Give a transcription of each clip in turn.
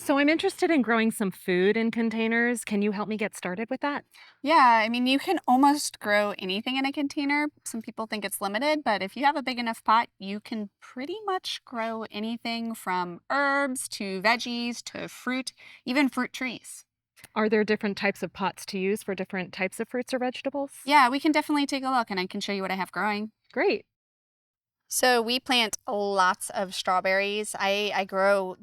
So I'm interested in growing some food in containers. Can you help me get started with that? Yeah, I mean, you can almost grow anything in a container. Some people think it's limited, but if you have a big enough pot, you can pretty much grow anything from herbs to veggies to fruit, even fruit trees. Are there different types of pots to use for different types of fruits or vegetables? Yeah, we can definitely take a look and I can show you what I have growing. Great. So we plant lots of strawberries. They grow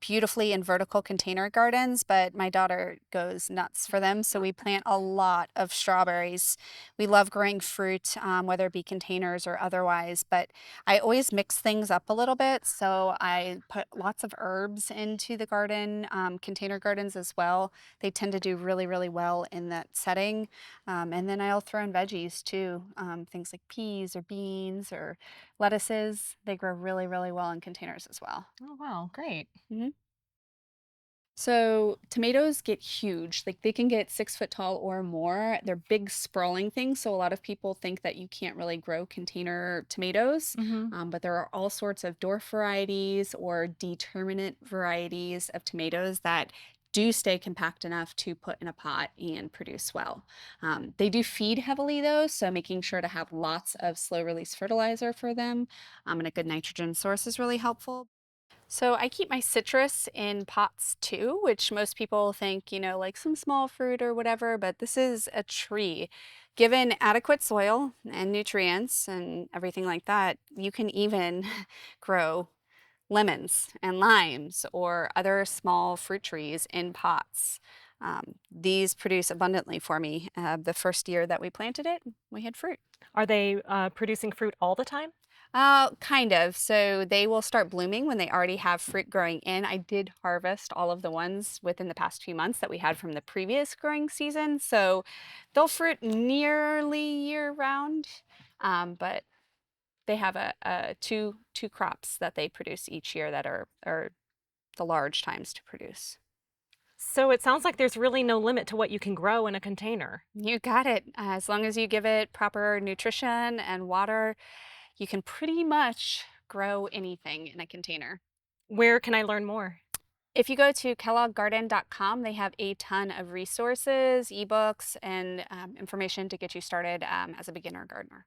beautifully in vertical container gardens, but my daughter goes nuts for them. So we plant a lot of strawberries. We love growing fruit, whether it be containers or otherwise, but I always mix things up a little bit. So I put lots of herbs into the garden, container gardens as well. They tend to do really, really well in that setting. And then I'll throw in veggies too, things like peas or beans or lettuces. They grow really, really well in containers as well. Oh, wow. Great. Mhm. So tomatoes get huge. Like they can get 6 foot tall or more. They're big, sprawling things. So a lot of people think that you can't really grow container tomatoes, Hmm. but there are all sorts of dwarf varieties or determinate varieties of tomatoes that do stay compact enough to put in a pot and produce well. They do feed heavily though, so making sure to have lots of slow release fertilizer for them and a good nitrogen source is really helpful. So I keep my citrus in pots too, which most people think, like some small fruit or whatever, but this is a tree. Given adequate soil and nutrients and everything like that, you can even grow lemons and limes or other small fruit trees in pots. These produce abundantly for me. The first year that we planted it, we had fruit. Are they producing fruit all the time? Kind of. So they will start blooming when they already have fruit growing in. I did harvest all of the ones within the past few months that we had from the previous growing season. So they'll fruit nearly year round. But they have a two crops that they produce each year that are the large times to produce. So it sounds like there's really no limit to what you can grow in a container. You got it. As long as you give it proper nutrition and water, you can pretty much grow anything in a container. Where can I learn more? If you go to kellogggarden.com, they have a ton of resources, ebooks, and information to get you started as a beginner gardener.